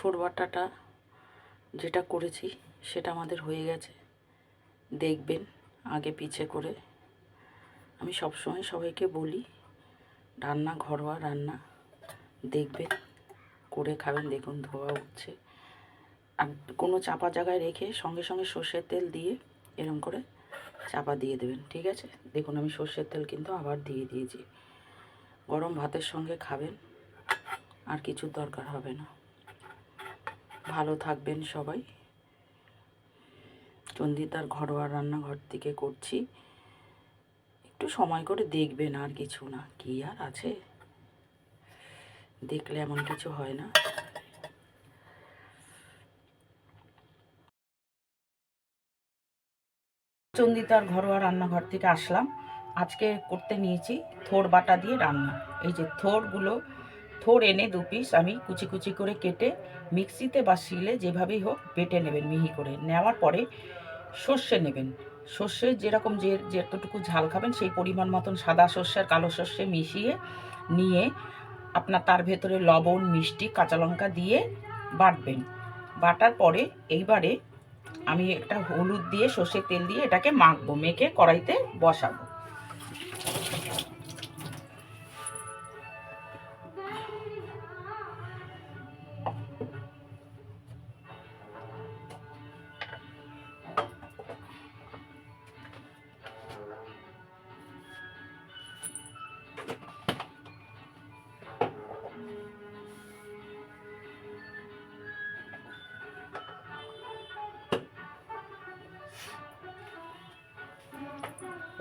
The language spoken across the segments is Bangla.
থোড় বাটাটা যেটা করেছি সেটা আমাদের হয়ে গেছে। দেখবেন আগে পিছে করে। আমি সবসময় সবাইকে বলি রান্না ঘরোয়া রান্না দেখবেন, করে খাবেন। দেখুন ধোয়া উঠছে। আর কোনো চাপা জায়গায় রেখে সঙ্গে সঙ্গে সর্ষের তেল দিয়ে এরকম করে চাপা দিয়ে দেবেন, ঠিক আছে? দেখুন আমি সর্ষের তেল কিন্তু আবার দিয়ে দিয়েছি। গরম ভাতের সঙ্গে খাবেন, আর কিছুর দরকার হবে না। ভালো থাকবেন সবাই। চন্দ্রিতার ঘরোয়া রান্নাঘর থেকে করছি, একটু সময় করে দেখবেন, আর কিছু না। কি আর আছে, দেখলে এমন কিছু হয় না। চন্দ্রিতার ঘরোয়া রান্নাঘর থেকে আসলাম। আজকে করতে নিয়েছি থোড় বাটা দিয়ে রান্না। এই যে থোড় এনে 2 পিস আমি কুচি কুচি করে কেটে মিক্সিতে বা শিলে যেভাবেই হোক বেটে নেবেন মিহি করে। নেওয়ার পরে সর্ষে নেবেন। সর্ষে যেরকম যতটুকু ঝাল খাবেন সেই পরিমাণ মতন সাদা সর্ষে আর কালো সর্ষে মিশিয়ে নিয়ে আপনার তার ভেতরে লবণ, মিষ্টি, কাঁচা লঙ্কা দিয়ে বাটবেন। বাটার পরে এইবারে আমি একটা হলুদ দিয়ে সর্ষের তেল দিয়ে এটাকে মাখবো, মেখে কড়াইতে বসাবো।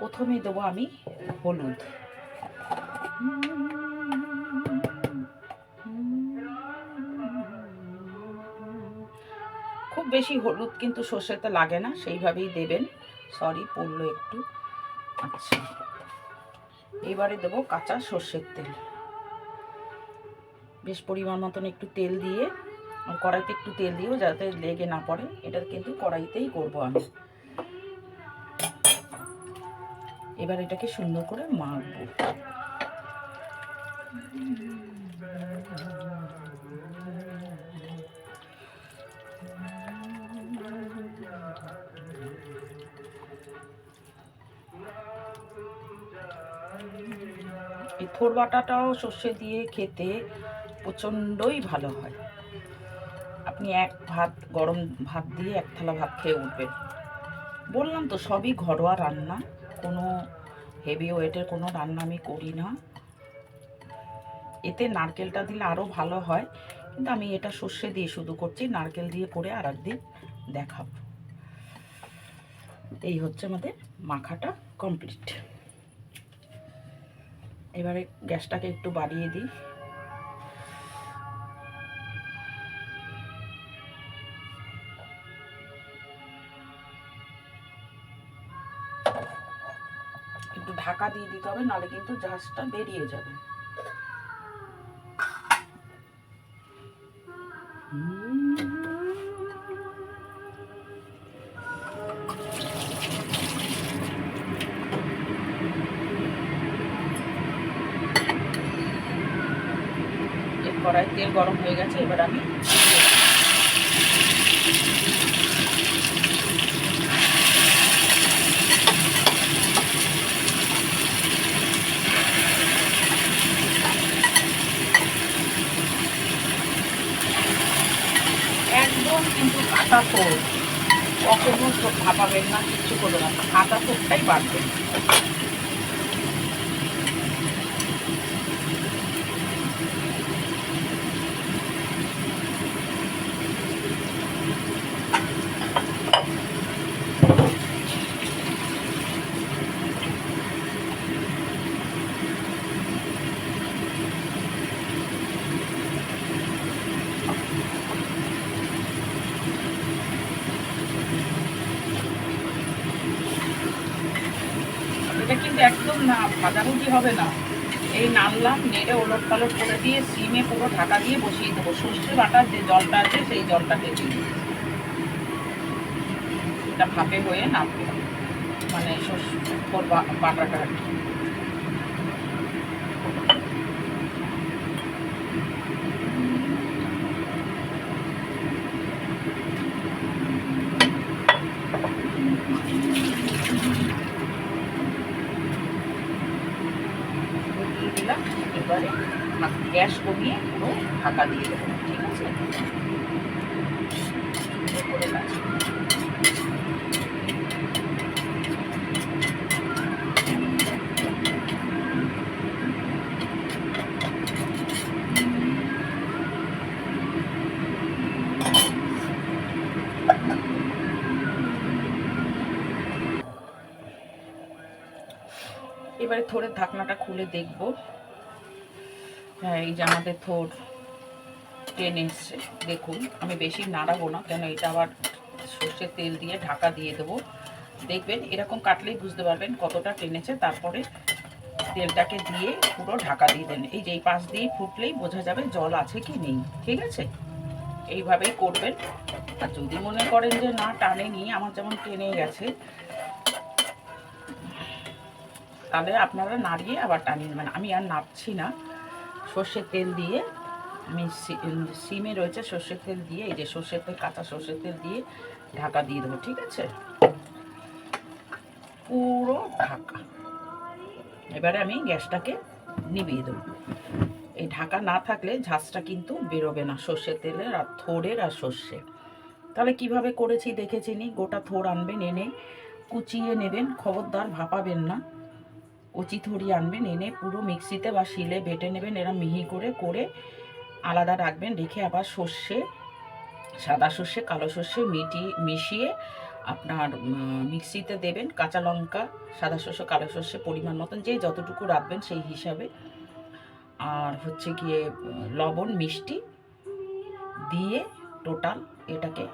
প্রথমে দেবো আমি হলুদ। খুব বেশি হলুদ কিন্তু সর্ষেতে লাগে না, সেইভাবেই দেবেন। সরি পড়লো একটু। আচ্ছা, এবারে দেবো কাঁচা সর্ষের তেল। বেশ পরিমাণ মতন একটু তেল দিয়ে, আর কড়াইতে একটু তেল দিও যাতে লেগে না পড়ে। এটা কিন্তু কড়াইতেই করবো আমি। এবার এটাকে সুন্দর করে মাখবো। এই থোড় বাটাটাও সর্ষে দিয়ে খেতে প্রচণ্ডই ভালো হয়। আপনি গরম ভাত দিয়ে 1 থালা ভাত খেয়ে উঠবেন। বললাম তো সবই ঘরোয়া রান্না, কোনো হেভি ওয়েটের কোনো রান্না আমি করি না। এতে নারকেলটা দিলে আরও ভালো হয়, কিন্তু আমি এটা সর্ষে দিয়ে শুধু করছি। নারকেল দিয়ে করে আর একদিন দেখাবো। এই হচ্ছে আমাদের মাখাটা কমপ্লিট। এবারে গ্যাসটাকে একটু বাড়িয়ে দিই। একটু ঢাকা দিয়ে দিতে হবে, নাহলে কিন্তু ঝাঁজটা বেরিয়ে যাবে। কড়াই তেল গরম হয়ে গেছে, এবার আমি একদম কিন্তু কাঁচা থোড়, কখনো ভাপাবেন না, কিচ্ছু করবে না, কাঁচা থোড়টাই বাড়বেন। এটা কিন্তু একদম না ভাজাভুজি হবে না। এই নামলাম, নেড়ে ওলট পালট করে দিয়ে সিমে পুরো ঢাকা দিয়ে বসিয়ে দেবো। সর্ষে বাটার যে জলটা আছে সেই জলটাকে দিয়ে এটা ভাপে হয়ে নামবে, মানে সর্ষে বাটাটা আর কি। গ্যাস কমিয়ে পুরো ঢাকা দিয়ে দেবো, ঠিক আছে? করে কাজ এবারে থোড়ের ঢাকনাটা খুলে দেখব। হ্যাঁ, এই যে আমাদের থোড় টেনে এসছে। দেখুন, আমি বেশি নাড়াবো না, কেন এটা আবার সর্ষের তেল দিয়ে ঢাকা দিয়ে দেবো। দেখবেন এরকম কাটলেই বুঝতে পারবেন কতটা টেনেছে। তারপরে তেলটাকে দিয়ে পুরো ঢাকা দিয়ে দেন। এই যে এই পাশ দিয়ে ফুটলেই বোঝা যাবে জল আছে কি নেই, ঠিক আছে? এইভাবেই করবেন। আর যদি মনে করেন যে না টানেনি, আমার যেমন টেনে গেছে, তাহলে আপনারা নাড়িয়ে আবার টানিয়ে নেবেন। আমি আর নাড়ছি না, সর্ষের তেল দিয়ে আমি সিমে রয়েছে সর্ষের তেল দিয়ে, এই যে সর্ষের তেল, কাঁচা সর্ষের তেল দিয়ে ঢাকা দিয়ে দেবো, ঠিক আছে? পুরো ঢাকা। এবারে আমি গ্যাসটাকে নিভিয়ে দেবো। এই ঢাকা না থাকলে ঝাঁজটা কিন্তু বেরোবে না সর্ষের তেলের আর থোড়ের আর সর্ষে। তাহলে কিভাবে করেছি দেখেছি নি। গোটা থোড় আনবেন, এনে কুচিয়ে নেবেন, খবরদার ভাপাবেন না। কচি থড়ি আনবেন, এনে পুরো মিক্সিতে বা শিলে বেটে নেবেন, এরা মিহি করে করে আলাদা রাখবেন। রেখে আবার সর্ষে, সাদা সর্ষে, কালো সর্ষে মিশিয়ে আপনার মিক্সিতে দেবেন। কাঁচা লঙ্কা, সাদা সর্ষে, কালো সর্ষে পরিমাণ মতন, যে যতটুকু রাখবেন সেই হিসাবে। আর হচ্ছে গিয়ে লবণ, মিষ্টি দিয়ে টোটাল এটাকে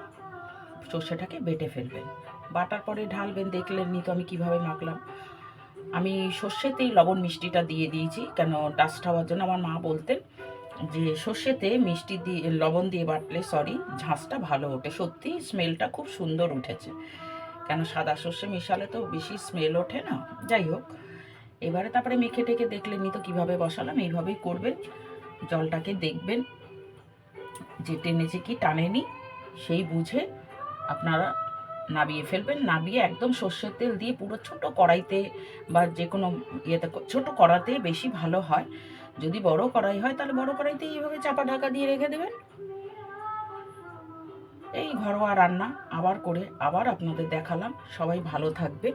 সর্ষেটাকে বেটে ফেলবেন। বাটার পরে ঢালবেন। দেখলেন নি তো আমি কিভাবে মাখলাম। আমি সর্ষেতেই লবণ মিষ্টিটা দিয়ে দিয়েছি, কেন ডাস্ট হওয়ার জন্য। আমার মা বলতেন যে সর্ষেতে মিষ্টি দিয়ে লবণ দিয়ে বাটলে ঝাঁজটা ভালো ওঠে। সত্যি স্মেলটা খুব সুন্দর উঠেছে, কেন সাদা সর্ষে মিশালে তো বেশি স্মেল ওঠে না। যাই হোক, এবারে তারপরে মেখে টেকে দেখলেনি তো কীভাবে বসালাম। এইভাবেই করবেন। জলটাকে দেখবেন যে টেনেছে কি টানেনি, সেই বুঝে আপনারা নাবিয়ে ফেলবেন। নাবিয়ে একদম সর্ষের তেল দিয়ে পুরো ছোট কড়াইতে বা যে কোনো ইয়েতে, ছোট কড়াতে বেশি ভালো হয়। যদি বড় কড়াই হয় তাহলে বড় কড়াইতে এইভাবে চাপা ঢাকা দিয়ে রেখে দেবেন। এই ঘরোয়া রান্না আবার করে আবার আপনাদের দেখালাম। সবাই ভালো থাকবে।